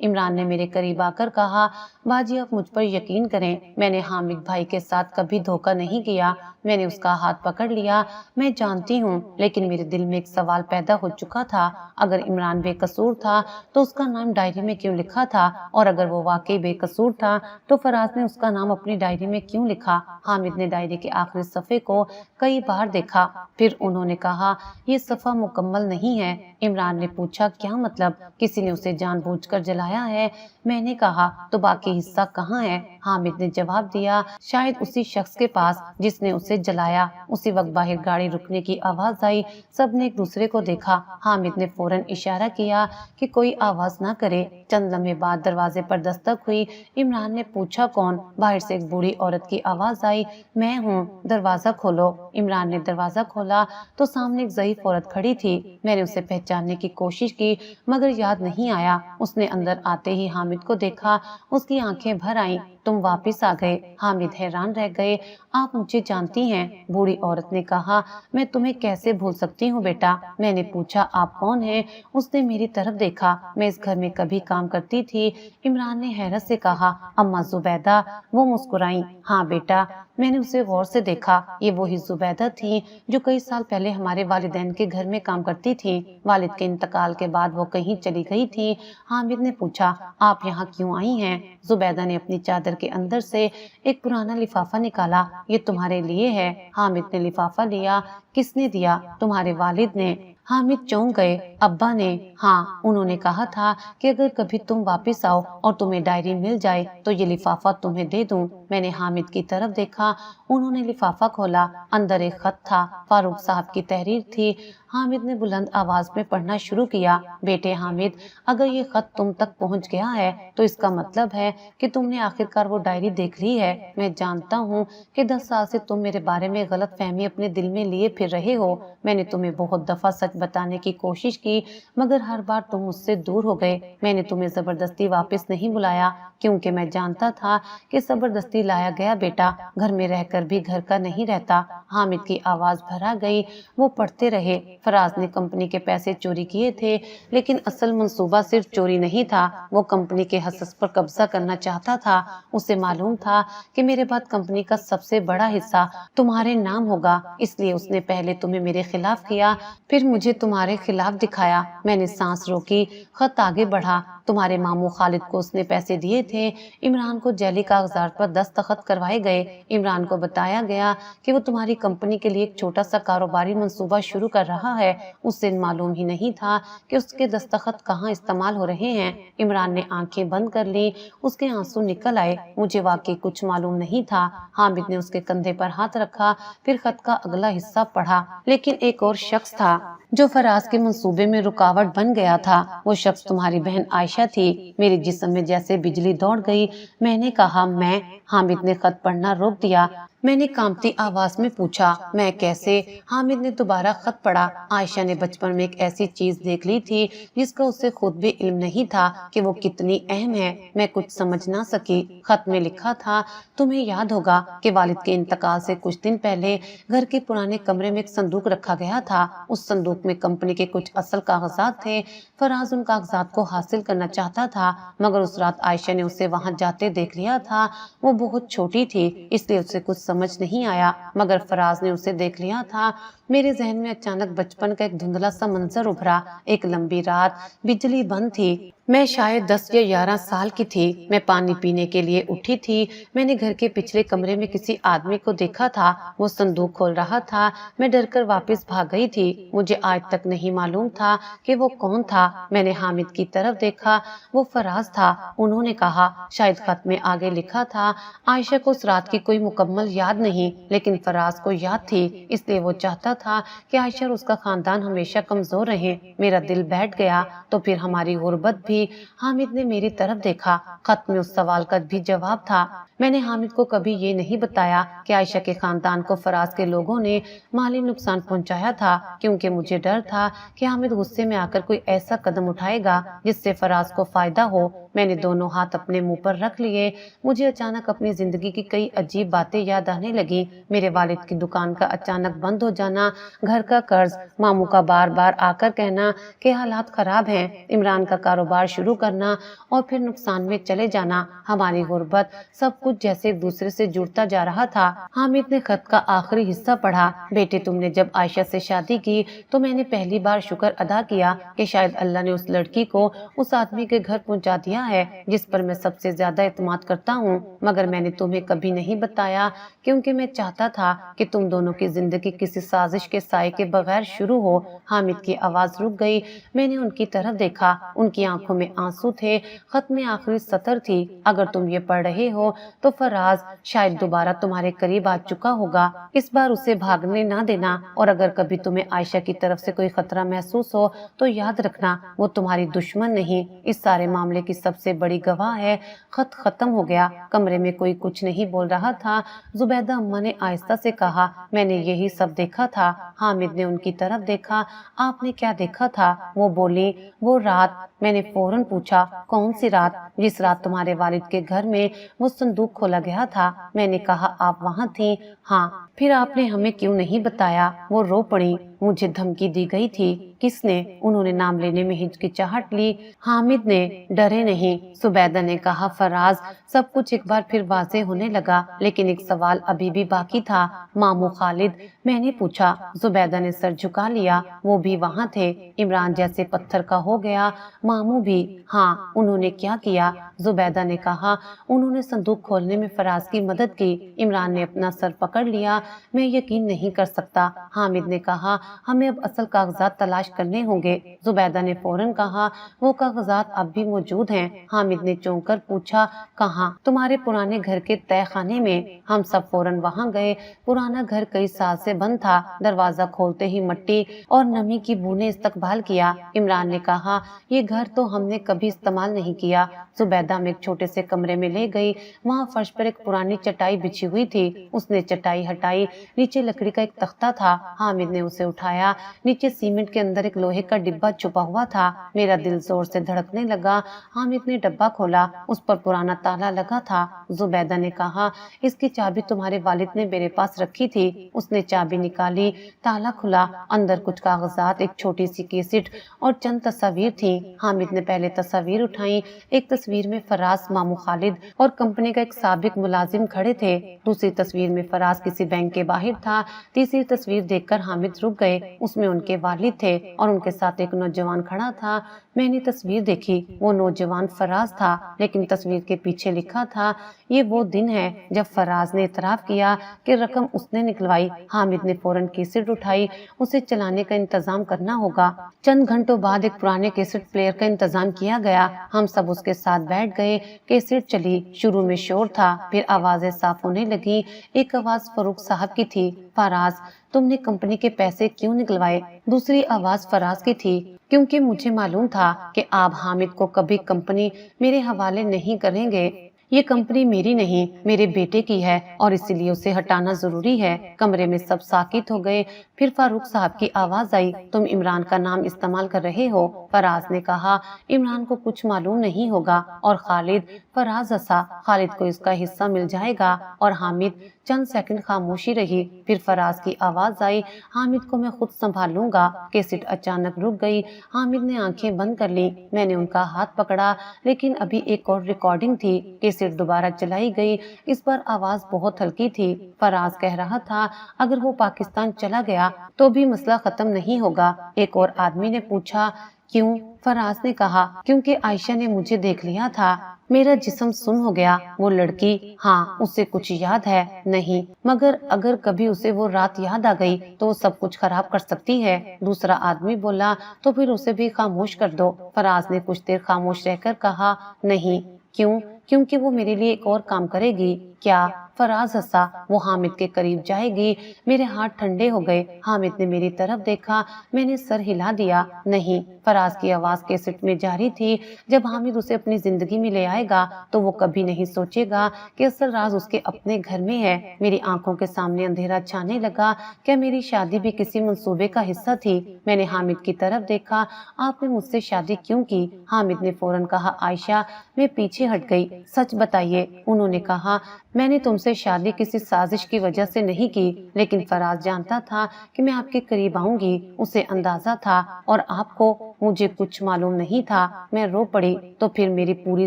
عمران نے میرے قریب آ کر کہا، باجی آپ مجھ پر یقین کریں، میں نے حامد بھائی کے ساتھ کبھی دھوکہ نہیں کیا۔ میں نے اس کا ہاتھ پکڑ لیا۔ میں جانتی ہوں، لیکن میرے دل میں ایک سوال پیدا ہو چکا تھا، اگر عمران بے قصور تھا تو اس کا نام ڈائری میں کیوں لکھا تھا، اور اگر وہ واقعی بے قصور تھا تو فراز نے اس کا نام اپنی ڈائری میں کیوں لکھا؟ حامد نے ڈائری کے آخری صفحے کو کئی بار دیکھا، پھر انہوں نے کہا، یہ صفحہ مکمل نہیں ہے۔ عمران نے پوچھا، کیا مطلب؟ کسی نے اسے جان بوجھ کر جلایا ہے؟ میں نے کہا، تو باقی حصہ کہاں ہے؟ حامد نے جواب دیا، شاید اسی شخص کے پاس جس نے اسے جلایا۔ اسی وقت باہر گاڑی رکنے کی آواز آئی، سب نے ایک دوسرے کو دیکھا۔ حامد نے فوراً اشارہ کیا کہ کوئی آواز نہ کرے۔ چند لمحے بعد دروازے پر دستک ہوئی۔ عمران نے پوچھا، کون؟ باہر سے ایک بوڑھی عورت کی آواز آئی، میں ہوں، دروازہ کھولو۔ عمران نے دروازہ کھولا تو سامنے ایک ضعیف عورت کھڑی تھی۔ میں نے اسے پہچاننے کی کوشش کی مگر یاد نہیں آیا۔ اس نے اندر آتے ہی حامد کو دیکھا، اس کی آنکھیں بھر آئیں۔ تم واپس آ گئے؟ حامد حیران رہ گئے۔ آپ مجھے جانتی ہیں؟ بوڑھی عورت نے کہا، میں تمہیں کیسے بھول سکتی ہوں بیٹا؟ میں نے پوچھا، آپ کون ہیں؟ اس نے میری طرف دیکھا، میں اس گھر میں کبھی کام کرتی تھی۔ عمران نے حیرت سے کہا، اماں زبیدہ؟ وہ مسکرائیں، ہاں بیٹا۔ میں نے اسے غور سے دیکھا، یہ وہی زبیدہ تھی جو کئی سال پہلے ہمارے والدین کے گھر میں کام کرتی تھی۔ والد کے انتقال کے بعد وہ کہیں چلی گئی تھی۔ حامد نے پوچھا، آپ یہاں کیوں آئی ہیں؟ زبیدہ نے اپنی چادر کے اندر سے ایک پرانا لفافہ نکالا، یہ تمہارے لیے ہے۔ حامد نے لفافہ لیا۔ کس نے دیا؟ تمہارے والد نے۔ حامد چونک گئے۔ ابا نے؟ ہاں، انہوں نے کہا تھا کہ اگر کبھی تم واپس آؤ اور تمہیں ڈائری مل جائے تو یہ لفافہ تمہیں دے دوں۔ میں نے حامد کی طرف دیکھا، انہوں نے لفافہ کھولا، اندر ایک خط تھا، فاروق صاحب کی تحریر تھی۔ حامد نے بلند آواز میں پڑھنا شروع کیا، بیٹے حامد، اگر یہ خط تم تک پہنچ گیا ہے تو اس کا مطلب ہے کہ تم نے آخرکار وہ ڈائری دیکھ لی ہے۔ میں جانتا ہوں کہ 10 سال سے تم میرے بارے میں غلط فہمی اپنے دل میں لیے پھر رہے ہو۔ میں نے تمہیں بہت دفعہ سچ بتانے کی کوشش کی مگر ہر بار تم مجھ سے دور ہو گئے۔ میں نے تمہیں زبردستی واپس نہیں بلایا کیونکہ میں جانتا تھا کہ زبردستی لایا گیا بیٹا گھر میں رہ کر بھی گھر کا نہیں رہتا۔ حامد کی آواز بھرا گئی۔ وہ پڑھتے رہے، فراز نے کمپنی کے پیسے چوری کیے تھے لیکن اصل منصوبہ صرف چوری نہیں تھا، وہ کمپنی کے حصص پر قبضہ کرنا چاہتا تھا۔ اسے معلوم تھا کہ میرے بعد کمپنی کا سب سے بڑا حصہ تمہارے نام ہوگا، اس لیے اس نے پہلے تمہیں میرے خلاف کیا، پھر مجھے تمہارے خلاف دکھایا۔ میں نے سانس روکی، خط آگے بڑھا، تمہارے ماموں خالد کو اس نے پیسے دیے تھے۔ عمران کو جعلی کاغذات پر دستخط کروائے گئے۔ عمران کو بتایا گیا کہ وہ تمہاری کمپنی کے لیے ایک چھوٹا سا کاروباری منصوبہ شروع کر رہا ہے۔ اس سے معلوم ہی نہیں تھا کہ اس کے دستخط کہاں استعمال ہو رہے ہیں۔ عمران نے آنکھیں بند کر لی، اس کے آنسو نکل آئے۔ مجھے واقعی کچھ معلوم نہیں تھا۔ حامد نے اس کے کندھے پر ہاتھ رکھا، پھر خط کا اگلا حصہ پڑھا۔ لیکن ایک اور شخص تھا جو فراز کے منصوبے میں رکاوٹ بن گیا تھا، وہ شخص تمہاری بہن عائشہ تھی۔ میرے جسم میں جیسے بجلی دوڑ گئی۔ میں نے کہا، میں؟ حامد نے خط پڑھنا روک دیا۔ میں نے کانپتی آواز میں پوچھا، میں کیسے؟ حامد نے دوبارہ خط پڑھا۔ عائشہ نے بچپن میں ایک ایسی چیز دیکھ لی تھی جس کا اسے خود بھی علم نہیں تھا کہ وہ کتنی اہم ہے۔ میں کچھ سمجھ نہ سکی۔ خط میں لکھا تھا، تمہیں یاد ہوگا کہ والد کے انتقال سے کچھ دن پہلے گھر کے پرانے کمرے میں ایک صندوق رکھا گیا تھا۔ اس صندوق میں کمپنی کے کچھ اصل کاغذات تھے۔ فراز ان کاغذات کو حاصل کرنا چاہتا تھا مگر اس رات عائشہ نے اسے وہاں جاتے دیکھ لیا تھا۔ وہ بہت چھوٹی تھی اس لیے اسے کچھ سمجھ نہیں آیا مگر فراز نے اسے دیکھ لیا تھا۔ میرے ذہن میں اچانک بچپن کا ایک دھندلا سا منظر ابھرا۔ ایک لمبی رات، بجلی بند تھی، میں شاید 10 یا 11 سال کی تھی۔ میں پانی پینے کے لیے اٹھی تھی۔ میں نے گھر کے پچھلے کمرے میں کسی آدمی کو دیکھا تھا، وہ صندوق کھول رہا تھا۔ میں ڈر کر واپس بھاگ گئی تھی۔ مجھے آج تک نہیں معلوم تھا کہ وہ کون تھا۔ میں نے حامد کی طرف دیکھا، وہ فراز تھا۔ انہوں نے کہا، شاید خط میں آگے لکھا تھا، عائشہ کو اس رات کی کوئی مکمل یاد نہیں لیکن فراز کو یاد تھی، اس لیے وہ چاہتا تھا کہ عائشہ اور اس کا خاندان ہمیشہ کمزور رہیں۔ میرا دل بیٹھ گیا۔ تو پھر ہماری غربت بھی؟ حامد نے میری طرف دیکھا۔ خط میں اس سوال کا بھی جواب تھا۔ میں نے حامد کو کبھی یہ نہیں بتایا کہ عائشہ کے خاندان کو فراز کے لوگوں نے مالی نقصان پہنچایا تھا، کیونکہ مجھے ڈر تھا کہ حامد غصے میں آ کر کوئی ایسا قدم اٹھائے گا جس سے فراز کو فائدہ ہو۔ میں نے دونوں ہاتھ اپنے منہ پر رکھ لیے۔ مجھے اچانک اپنی زندگی کی کئی عجیب باتیں یاد آنے لگی۔ میرے والد کی دکان کا اچانک بند ہو جانا، گھر کا قرض، ماموں کا بار بار آ کر کہنا کہ حالات خراب ہیں، عمران کا کاروبار شروع کرنا اور پھر نقصان میں چلے جانا، ہماری غربت، سب کچھ جیسے ایک دوسرے سے جڑتا جا رہا تھا۔ حامد نے خط کا آخری حصہ پڑھا۔ بیٹے، تم نے جب عائشہ سے شادی کی تو میں نے پہلی بار شکر ادا کیا کہ شاید اللہ نے اس لڑکی کو اس آدمی کے گھر پہنچا دیا ہے جس پر میں سب سے زیادہ اعتماد کرتا ہوں، مگر میں نے تمہیں کبھی نہیں بتایا کیونکہ میں چاہتا تھا کہ تم دونوں کی زندگی کسی سازش کے سائے کے بغیر شروع ہو۔ حامد کی آواز رک گئی۔ میں نے ان کی طرف دیکھا، ان کی آنکھوں میں آنسو تھے۔ خط میں آخری سطر تھی، اگر تم یہ پڑھ رہے ہو تو فراز شاید دوبارہ تمہارے قریب آ چکا ہوگا، اس بار اسے بھاگنے نہ دینا، اور اگر کبھی تمہیں عائشہ کی طرف سے کوئی خطرہ محسوس ہو تو یاد رکھنا وہ تمہاری دشمن نہیں، اس سارے معاملے کی سب سے بڑی گواہ ہے۔ خط ختم ہو گیا۔ کمرے میں کوئی کچھ نہیں بول رہا تھا۔ زبیدہ اماں نے آہستہ سے کہا، میں نے یہی سب دیکھا تھا۔ حامد نے ان کی طرف دیکھا۔ آپ نے کیا دیکھا تھا؟ وہ بولی، وہ رات۔ میں نے فوراً پوچھا، کون سی رات؟ جس رات تمہارے والد کے گھر میں وہ صندوق کھولا گیا تھا۔ میں نے کہا، آپ وہاں تھیں؟ ہاں۔ پھر آپ نے ہمیں کیوں نہیں بتایا؟ وہ رو پڑی۔ مجھے دھمکی دی گئی تھی۔ کس نے؟ انہوں نے نام لینے میں ہچکچاہٹ لی۔ حامد نے۔ ڈرے نہیں، زبیدہ نے کہا۔ فراز، سب کچھ ایک بار پھر واضح ہونے لگا، لیکن ایک سوال ابھی بھی باقی تھا۔ ماموں خالد؟ میں نے پوچھا۔ زبیدہ نے سر جھکا لیا۔ وہ بھی وہاں تھے؟ عمران جیسے پتھر کا ہو گیا۔ ماموں بھی؟ ہاں۔ انہوں نے کیا کیا؟ زبیدہ نے کہا، انہوں نے صندوق کھولنے میں فراز کی مدد کی۔ عمران نے اپنا سر پکڑ لیا۔ میں یقین نہیں کر سکتا۔ حامد نے کہا، ہمیں اب اصل کاغذات تلاش کرنے ہوں گے۔ زبیدہ نے فوراً کہا، وہ کاغذات اب بھی موجود ہیں۔ حامد نے چونک کر پوچھا، کہاں؟ تمہارے پرانے گھر کے تہہ خانے میں۔ ہم سب فوراً وہاں گئے۔ پرانا گھر کئی سال سے بند تھا۔ دروازہ کھولتے ہی مٹی اور نمی کی بو نے استقبال کیا۔ عمران نے کہا، یہ گھر تو ہم نے کبھی استعمال نہیں کیا۔ زبیدہ ہمیں ایک چھوٹے سے کمرے میں لے گئی۔ وہاں فرش پر ایک پرانی چٹائی بچھی ہوئی تھی۔ اس نے چٹائی ہٹائی۔ نیچے لکڑی کا ایک تختہ تھا۔ حامد نے اسے اٹھایا۔ نیچے سیمنٹ کے اندر ایک لوہے کا ڈبہ چھپا ہوا تھا۔ میرا دل زور سے دھڑکنے لگا۔ حامد نے ڈبہ کھولا۔ اس پر پرانا تالا لگا تھا۔ زبیدہ نے کہا، اس کی چابی تمہارے والد نے میرے پاس رکھی تھی۔ اس نے چابی نکالی، تالا کھلا۔ اندر کچھ کاغذات، ایک چھوٹی سی کیسٹ اور چند تصاویر تھیں۔ حامد نے پہلے تصاویر اٹھائیں۔ ایک تصویر میں فراز، ماموں خالد اور کمپنی کا ایک سابق ملازم کھڑے تھے۔ دوسری تصویر میں فراز کسی بینک کے باہر تھا۔ تیسری تصویر دیکھ کر حامد رک گئے۔ اس میں ان کے والد تھے اور ان کے ساتھ ایک نوجوان کھڑا تھا۔ میں نے تصویر دیکھی۔ وہ نوجوان فراز تھا، لیکن تصویر کے پیچھے لکھا تھا، یہ وہ دن ہے جب فراز نے اعتراف کیا کہ رقم اس نے نکلوائی۔ حامد نے فوراً کیسٹ اٹھائی۔ اسے چلانے کا انتظام کرنا ہوگا۔ چند گھنٹوں بعد ایک پرانے کیسٹ پلیئر کا انتظام کیا گیا۔ ہم سب اس کے ساتھ بیٹھ گئے۔ کیسٹ چلی۔ شروع میں شور تھا، پھر آوازیں صاف ہونے لگی۔ ایک آواز فاروق صاحب کی تھی، فراز، تم نے کمپنی کے پیسے کیوں نکلوائے؟ دوسری آواز فراز کی تھی، کیونکہ مجھے معلوم تھا کہ آپ حامد کو کبھی کمپنی میرے حوالے نہیں کریں گے۔ یہ کمپنی میری نہیں، میرے بیٹے کی ہے اور اسی لیے اسے ہٹانا ضروری ہے۔ کمرے میں سب ساکت ہو گئے۔ پھر فاروق صاحب کی آواز آئی، تم عمران کا نام استعمال کر رہے ہو؟ فراز نے کہا، عمران کو کچھ معلوم نہیں ہوگا۔ اور خالد؟ فراز ہنسا، خالد کو اس کا حصہ مل جائے گا۔ اور حامد؟ چند سیکنڈ خاموشی رہی۔ پھر فراز کی آواز آئی، حامد کو میں خود سنبھالوں گا۔ کیسٹ اچانک رک گئی۔ حامد نے آنکھیں بند کر لی۔ میں نے ان کا ہاتھ پکڑا، لیکن ابھی ایک اور ریکارڈنگ تھی۔ کیسٹ دوبارہ چلائی گئی۔ اس پر آواز بہت ہلکی تھی۔ فراز کہہ رہا تھا، اگر وہ پاکستان چلا گیا تو بھی مسئلہ ختم نہیں ہوگا۔ ایک اور آدمی نے پوچھا، کیوں؟ فراز نے کہا، کیونکہ عائشہ نے مجھے دیکھ لیا تھا۔ میرا جسم سن ہو گیا۔ وہ لڑکی؟ ہاں، اسے کچھ یاد ہے؟ نہیں، مگر اگر کبھی اسے وہ رات یاد آ گئی تو وہ سب کچھ خراب کر سکتی ہے۔ دوسرا آدمی بولا، تو پھر اسے بھی خاموش کر دو۔ فراز نے کچھ دیر خاموش رہ کر کہا، نہیں۔ کیوں؟ کیونکہ وہ میرے لیے ایک اور کام کرے گی۔ کیا؟ فراز ہنسا۔ وہ حامد کے قریب جائے گی۔ میرے ہاتھ ٹھنڈے ہو گئے۔ حامد نے میری طرف دیکھا۔ میں نے سر ہلا دیا۔ نہیں۔ فراز کی آواز کیسٹ میں جاری تھی۔ جب حامد اسے اپنی زندگی میں لے آئے گا تو وہ کبھی نہیں سوچے گا کہ اصل راز اس کے اپنے گھر میں ہے۔ میری آنکھوں کے سامنے اندھیرا چھانے لگا۔ کیا میری شادی بھی کسی منصوبے کا حصہ تھی؟ میں نے حامد کی طرف دیکھا۔ آپ نے مجھ سے شادی کیوں کی؟ حامد نے فوراً کہا۔ عائشہ، میں پیچھے ہٹ گئی۔ سچ بتائیے۔ انہوں نے کہا، میں نے تم سے شادی کسی سازش کی وجہ سے نہیں کی، لیکن فراز جانتا تھا کہ میں آپ کے قریب آؤں گی۔ اسے اندازہ تھا اور آپ کو۔ مجھے کچھ معلوم نہیں تھا۔ میں رو پڑی۔ تو پھر میری پوری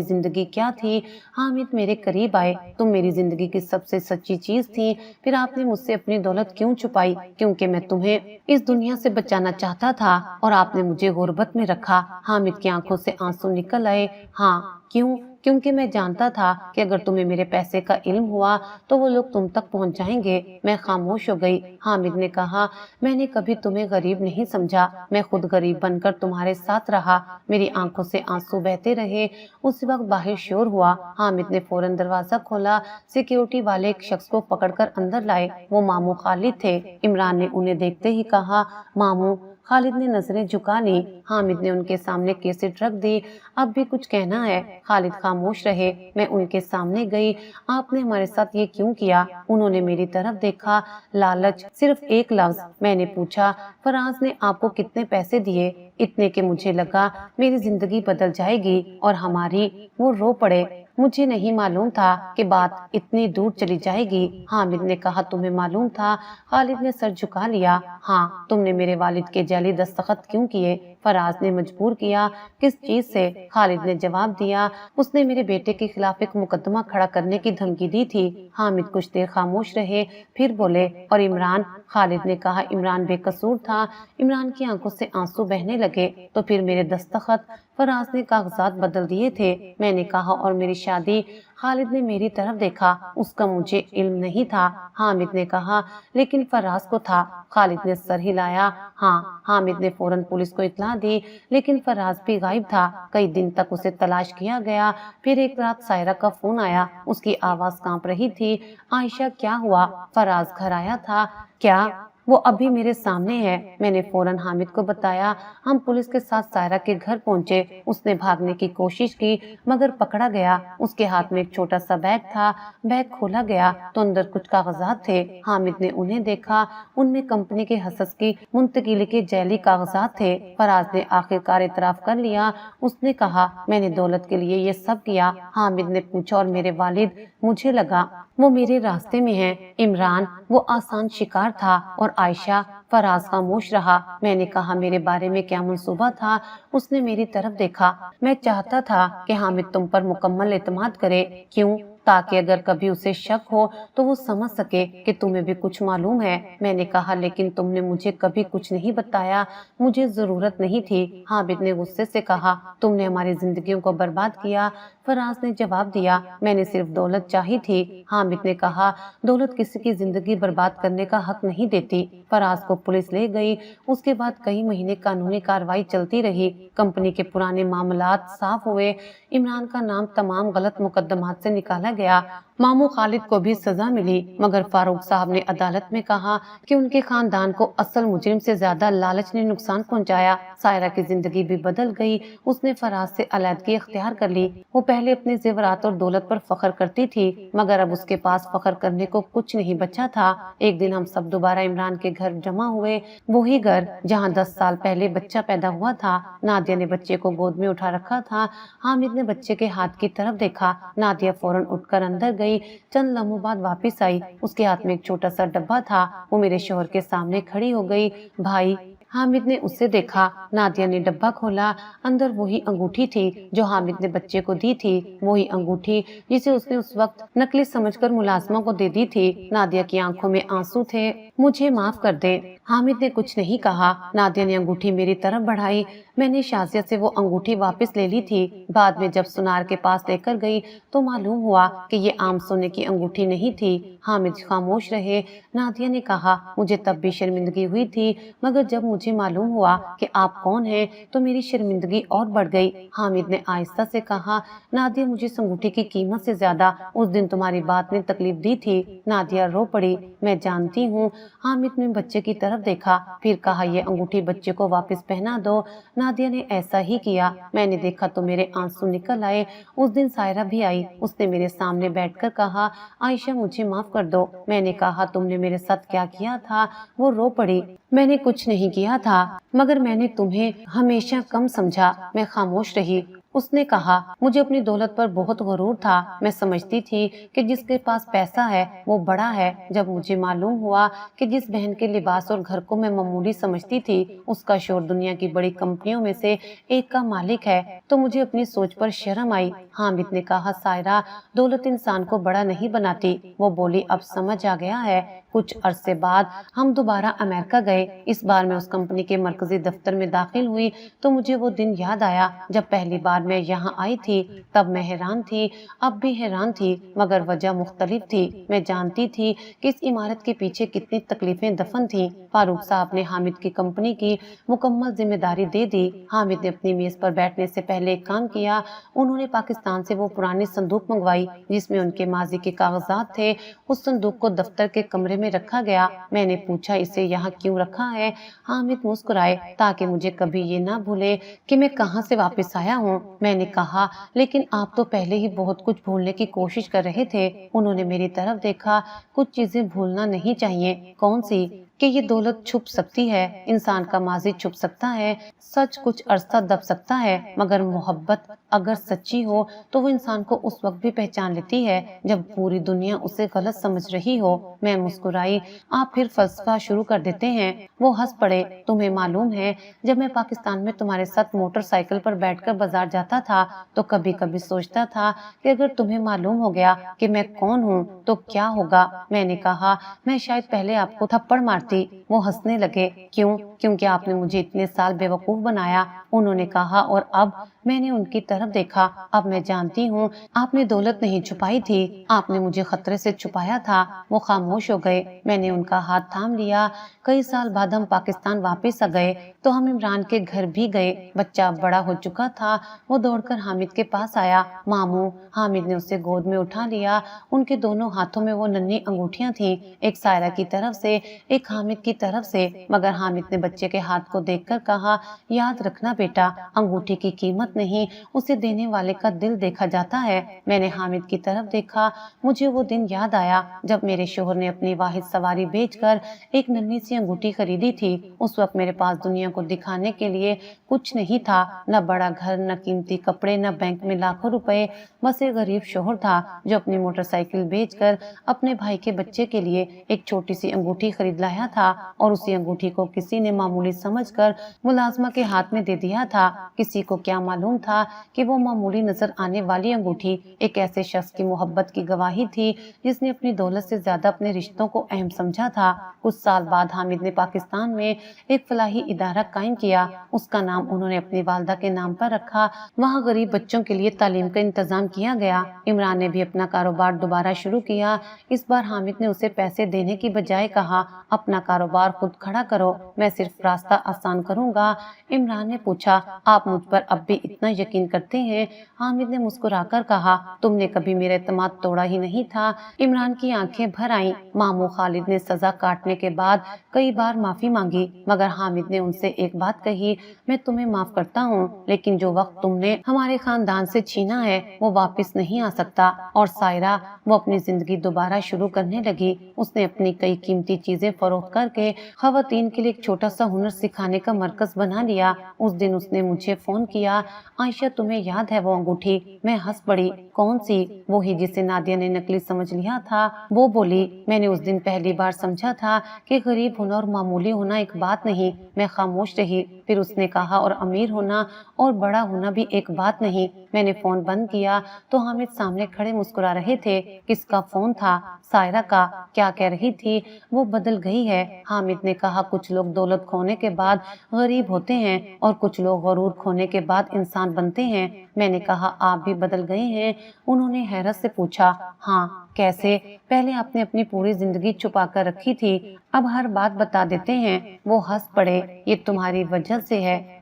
زندگی کیا تھی؟ حامد میرے قریب آئے۔ تم میری زندگی کی سب سے سچی چیز تھی۔ پھر آپ نے مجھ سے اپنی دولت کیوں چھپائی؟ کیونکہ میں تمہیں اس دنیا سے بچانا چاہتا تھا اور آپ نے مجھے غربت میں رکھا۔ حامد کی آنکھوں سے آنسو نکل آئے۔ ہاں۔ کیوں؟ کیونکہ میں جانتا تھا کہ اگر تمہیں میرے پیسے کا علم ہوا تو وہ لوگ تم تک پہنچ جائیں گے۔ میں خاموش ہو گئی۔ حامد نے کہا، میں نے کبھی تمہیں غریب نہیں سمجھا۔ میں خود غریب بن کر تمہارے ساتھ رہا۔ میری آنکھوں سے آنسو بہتے رہے۔ اس وقت باہر شور ہوا۔ حامد نے فوراً دروازہ کھولا۔ سیکیورٹی والے ایک شخص کو پکڑ کر اندر لائے۔ وہ ماموں خالد تھے۔ عمران نے انہیں دیکھتے ہی کہا، ماموں۔ خالد نے نظریں جھکا لیں۔ حامد نے ان کے سامنے کیسٹ رکھ دی۔ اب بھی کچھ کہنا ہے؟ خالد خاموش رہے۔ میں ان کے سامنے گئی۔ آپ نے ہمارے ساتھ یہ کیوں کیا؟ انہوں نے میری طرف دیکھا۔ لالچ، صرف ایک لفظ۔ میں نے پوچھا، فراز نے آپ کو کتنے پیسے دیے؟ اتنے کہ مجھے لگا میری زندگی بدل جائے گی اور ہماری۔ وہ رو پڑے۔ مجھے نہیں معلوم تھا کہ بات اتنی دور چلی جائے گی۔ حامد نے کہا، تمہیں معلوم تھا؟ خالد نے سر جھکا لیا۔ ہاں۔ تم نے میرے والد کے جعلی دستخط کیوں کیے؟ فراز نے مجبور کیا۔ کس چیز سے؟ خالد نے جواب دیا، اس نے میرے بیٹے کے خلاف ایک مقدمہ کھڑا کرنے کی دھمکی دی تھی۔ حامد کچھ دیر خاموش رہے، پھر بولے، اور عمران؟ خالد نے کہا، عمران بے قصور تھا۔ عمران کی آنکھوں سے آنسو بہنے لگے۔ تو پھر میرے دستخط؟ فراز نے کاغذات بدل دیے تھے۔ میں نے کہا، اور میری شادی؟ خالد نے میری طرف دیکھا۔ اس کا مجھے علم نہیں تھا۔ حامد نے کہا، لیکن فراز کو تھا۔ خالد نے سر ہلایا۔ ہاں۔ حامد نے فوراً پولیس کو اطلاع دی، لیکن فراز بھی غائب تھا۔ کئی دن تک اسے تلاش کیا گیا۔ پھر ایک رات سائرہ کا فون آیا۔ اس کی آواز کانپ رہی تھی۔ عائشہ، کیا ہوا؟ فراز گھر آیا تھا کیا؟ وہ ابھی میرے سامنے ہے۔ میں نے فوراً حامد کو بتایا۔ ہم پولیس کے ساتھ سائرہ کے گھر پہنچے۔ اس نے بھاگنے کی کوشش کی مگر پکڑا گیا۔ اس کے ہاتھ میں ایک چھوٹا سا بیگ تھا۔ بیگ کھولا گیا تو اندر کچھ کاغذات تھے۔ حامد نے انہیں دیکھا۔ ان میں کمپنی کے حصص کی منتقلی کے جعلی کاغذات تھے۔ فراز نے آخرکار اعتراف کر لیا۔ اس نے کہا، میں نے دولت کے لیے یہ سب کیا۔ حامد نے پوچھا، اور میرے والد؟ مجھے لگا وہ میرے راستے میں ہیں۔ عمران؟ وہ آسان شکار تھا۔ اور عائشہ؟ فراز خاموش رہا۔ میں نے کہا، میرے بارے میں کیا منصوبہ تھا؟ اس نے میری طرف دیکھا۔ میں چاہتا تھا کہ حامد تم پر مکمل اعتماد کرے۔ کیوں؟ تاکہ اگر کبھی اسے شک ہو تو وہ سمجھ سکے کہ تمہیں بھی کچھ معلوم ہے۔ میں نے کہا، لیکن تم نے مجھے کبھی کچھ نہیں بتایا۔ مجھے ضرورت نہیں تھی۔ حامد نے غصے سے کہا، تم نے ہماری زندگیوں کو برباد کیا۔ فراز نے جواب دیا، میں نے صرف دولت چاہی تھی۔ حامد نے کہا، دولت کسی کی زندگی برباد کرنے کا حق نہیں دیتی۔ فراز کو پولیس لے گئی۔ اس کے بعد کئی مہینے قانونی کارروائی چلتی رہی۔ کمپنی کے پرانے معاملات صاف ہوئے۔ عمران کا نام تمام غلط مقدمات سے نکالا گیا۔ ماموں خالد کو بھی سزا ملی، مگر فاروق صاحب نے عدالت میں کہا کہ ان کے خاندان کو اصل مجرم سے زیادہ لالچ نے نقصان پہنچایا۔ سائرہ کی زندگی بھی بدل گئی۔ اس نے فراز سے علیحدگی اختیار کر لی۔ وہ پہلے اپنے زیورات اور دولت پر فخر کرتی تھی، مگر اب اس کے پاس فخر کرنے کو کچھ نہیں بچا تھا۔ ایک دن ہم سب دوبارہ عمران کے گھر جمع ہوئے، وہی گھر جہاں 10 سال پہلے بچہ پیدا ہوا تھا۔ نادیہ نے بچے کو گود میں اٹھا رکھا تھا۔ حامد نے بچے کے ہاتھ کی طرف دیکھا۔ نادیہ فوراً اٹھ کر اندر گئی۔ چند لمحوں بعد واپس آئی۔ اس کے ہاتھ میں ایک چھوٹا سا ڈبہ تھا۔ وہ میرے شوہر کے سامنے کھڑی ہو گئی۔ بھائی؟ حامد نے اسے دیکھا۔ نادیہ نے ڈبہ کھولا۔ اندر وہی انگوٹھی تھی جو حامد نے بچے کو دی تھی، وہی انگوٹھی جسے اس نے اس وقت نکلی سمجھ کر ملازمہ کو دے دی تھی۔ نادیہ کی آنکھوں میں آنسو تھے۔ مجھے معاف کر دے۔ حامد نے کچھ نہیں کہا۔ نادیہ نے انگوٹھی میری طرف بڑھائی۔ میں نے شازیہ سے وہ انگوٹھی واپس لے لی تھی۔ بعد میں جب سنار کے پاس لے کر گئی تو معلوم ہوا کہ یہ عام سونے کی انگوٹھی نہیں تھی۔ حامد خاموش رہے۔ نادیہ نے کہا، مجھے تب بھی شرمندگی ہوئی تھی، مگر جب مجھے معلوم ہوا کہ آپ کون ہیں تو میری شرمندگی اور بڑھ گئی۔ حامد نے آہستہ سے کہا، نادیہ مجھے اس انگوٹھی کی قیمت سے زیادہ اس دن تمہاری بات نے تکلیف دی تھی۔ نادیہ رو پڑی۔ میں جانتی ہوں۔ حامد نے بچے کی طرف دیکھا، پھر کہا، یہ انگوٹھی بچے کو واپس پہنا دو۔ نادیہ نے ایسا ہی کیا۔ میں نے دیکھا تو میرے آنسو نکل آئے۔ اس دن سائرہ بھی آئی۔ اس نے میرے سامنے بیٹھ کر کہا، عائشہ مجھے معاف کر دو۔ میں نے کہا، تم نے میرے ساتھ کیا کیا تھا؟ وہ رو پڑی۔ میں نے کچھ نہیں کیا تھا، مگر میں نے تمہیں ہمیشہ کم سمجھا۔ میں خاموش رہی۔ اس نے کہا، مجھے اپنی دولت پر بہت غرور تھا۔ میں سمجھتی تھی کہ جس کے پاس پیسہ ہے وہ بڑا ہے۔ جب مجھے معلوم ہوا کہ جس بہن کے لباس اور گھر کو میں معمولی سمجھتی تھی اس کا شوہر دنیا کی بڑی کمپنیوں میں سے ایک کا مالک ہے تو مجھے اپنی سوچ پر شرم آئی۔ حامد نے کہا، سائرہ، دولت انسان کو بڑا نہیں بناتی۔ وہ بولی، اب سمجھ آ گیا ہے۔ کچھ عرصے بعد ہم دوبارہ امریکہ گئے۔ اس بار میں اس کمپنی کے مرکزی دفتر میں داخل ہوئی تو مجھے وہ دن یاد آیا جب پہلی بار میں یہاں آئی تھی۔ تب میں حیران تھی، اب بھی حیران تھی، مگر وجہ مختلف تھی۔ میں جانتی تھی کہ اس عمارت کے پیچھے کتنی تکلیفیں دفن تھیں۔ فاروق صاحب نے حامد کی کمپنی کی مکمل ذمہ داری دے دی۔ حامد نے اپنی میز پر بیٹھنے سے پہلے ایک کام کیا۔ انہوں نے پاکستان سے وہ پرانی صندوق منگوائی جس میں ان کے ماضی کے کاغذات تھے۔ اس صندوق کو دفتر کے کمرے میں رکھا گیا۔ میں نے پوچھا، اسے یہاں کیوں رکھا ہے؟ حامد مسکرائے، تاکہ مجھے کبھی یہ نہ بھولے کہ میں کہاں سے واپس آیا ہوں۔ میں نے کہا، لیکن آپ تو پہلے ہی بہت کچھ بھولنے کی کوشش کر رہے تھے۔ انہوں نے میری طرف دیکھا، کچھ چیزیں بھولنا نہیں چاہیے۔ کون سی؟ کہ یہ دولت چھپ سکتی ہے، انسان کا ماضی چھپ سکتا ہے، سچ کچھ عرصہ دب سکتا ہے، مگر محبت اگر سچی ہو تو وہ انسان کو اس وقت بھی پہچان لیتی ہے جب پوری دنیا اسے غلط سمجھ رہی ہو۔ میں مسکرائی۔ آپ پھر فلسفہ شروع کر دیتے ہیں۔ وہ ہنس پڑے۔ تمہیں معلوم ہے، جب میں پاکستان میں تمہارے ساتھ موٹر سائیکل پر بیٹھ کر بازار جاتا تھا تو کبھی کبھی سوچتا تھا کہ اگر تمہیں معلوم ہو گیا کہ میں کون ہوں تو کیا ہوگا؟ میں نے کہا، میں شاید پہلے آپ کو تھپڑ مارتی۔ وہ ہنسنے لگے۔ کیوں؟ کیونکہ آپ نے مجھے اتنے سال بے وقوف بنایا، انہوں نے کہا، اور اب میں نے ان کی طرف دیکھا۔ اب میں جانتی ہوں، آپ نے دولت نہیں چھپائی تھی، آپ نے مجھے خطرے سے چھپایا تھا۔ وہ خاموش ہو گئے۔ میں نے ان کا ہاتھ تھام لیا۔ کئی سال بعد ہم پاکستان واپس آ گئے تو ہم عمران کے گھر بھی گئے۔ بچہ اب بڑا ہو چکا تھا۔ وہ دوڑ کر حامد کے پاس آیا۔ ماموں۔ حامد نے اسے گود میں اٹھا لیا۔ ان کے دونوں ہاتھوں میں وہ ننھی انگوٹھیاں تھیں، ایک سائرہ کی طرف سے، ایک حامد کی طرف سے، مگر حامد نے بچے کے ہاتھ کو دیکھ کر کہا، یاد رکھنا بیٹا، انگوٹھی کی قیمت نہیں، اسے دینے والے کا دل دیکھا جاتا ہے۔ میں نے حامد کی طرف دیکھا۔ مجھے وہ دن یاد آیا جب میرے شوہر نے اپنی واحد سواری بیچ کر ایک ننھی سی انگوٹھی خریدی تھی۔ اس وقت میرے پاس دنیا کو دکھانے کے لیے کچھ نہیں تھا، نہ بڑا گھر، نہ قیمتی کپڑے، نہ بینک میں لاکھوں روپے، بس ایک غریب شوہر تھا جو اپنی موٹر سائیکل بیچ کر اپنے بھائی کے بچے کے لیے ایک چھوٹی سی انگوٹھی خرید لایا تھا، اور اسی انگوٹھی کو کسی نے معمولی سمجھ کر ملازمہ کے ہاتھ میں دے دیا تھا۔ کسی کو کیا معلوم تھا کہ وہ معمولی نظر آنے والی انگوٹھی ایک ایسے شخص کی محبت کی گواہی تھی جس نے اپنی دولت سے زیادہ اپنے رشتوں کو اہم سمجھا تھا۔ کچھ سال بعد حامد نے پاکستان میں ایک فلاحی ادارہ قائم کیا۔ اس کا نام انہوں نے اپنی والدہ کے نام پر رکھا۔ وہاں غریب بچوں کے لیے تعلیم کا انتظام کیا گیا۔ عمران نے بھی اپنا کاروبار دوبارہ شروع کیا۔ اس بار حامد نے اسے پیسے دینے کی بجائے کہا، اپنا کاروبار خود کھڑا کرو، میں صرف راستہ آسان کروں گا۔ عمران نے پوچھا، آپ مجھ پر اب بھی اتنا یقین کرتے ہیں؟ حامد نے مسکرا کر کہا، تم نے کبھی میرا اعتماد توڑا ہی نہیں تھا۔ عمران کی آنکھیں بھر آئیں۔ ماموں خالد نے سزا کاٹنے کے بعد کئی بار معافی مانگی، مگر حامد نے ان سے ایک بات کہی، میں تمہیں معاف کرتا ہوں، لیکن جو وقت تم نے ہمارے خاندان سے چھینا ہے وہ واپس نہیں آ سکتا۔ اور سائرہ، وہ اپنی زندگی دوبارہ شروع کرنے لگی۔ اس نے اپنی کئی قیمتی چیزیں فروخت کر کے خواتین کے لیے ایک چھوٹا سا ہنر سکھانے کا مرکز بنا لیا۔ اس دن اس نے مجھے فون کیا، عائشہ تمہیں یاد ہے وہ انگوٹھی؟ میں ہنس پڑی، کون سی؟ وہی جسے نادیہ نے نکلی سمجھ لیا تھا۔ وہ بولی، میں نے اس دن پہلی بار سمجھا تھا کہ غریب ہونا اور معمولی ہونا ایک بات نہیں۔ میں خاموش رہی۔ پھر اس نے کہا، اور امیر ہونا اور بڑا ہونا بھی ایک بات نہیں۔ میں نے فون بند کیا تو حامد سامنے کھڑے مسکرا رہے تھے۔ کس کا فون تھا؟ سائرہ کا۔ کیا کہہ رہی تھی؟ وہ بدل گئی ہے۔ حامد نے کہا کچھ لوگ دولت کھونے کے بعد غریب ہوتے ہیں اور کچھ لوگ غرور کھونے کے بعد انسان بنتے ہیں۔ میں نے کہا آپ بھی بدل گئے ہیں؟ انہوں نے حیرت سے پوچھا۔ ہاں، کیسے؟ پہلے آپ نے اپنی پوری زندگی چھپا کر رکھی تھی، اب ہر بات بتا دیتے ہیں۔ وہ ہنس پڑے۔ یہ تمہاری وجہ سے ہے،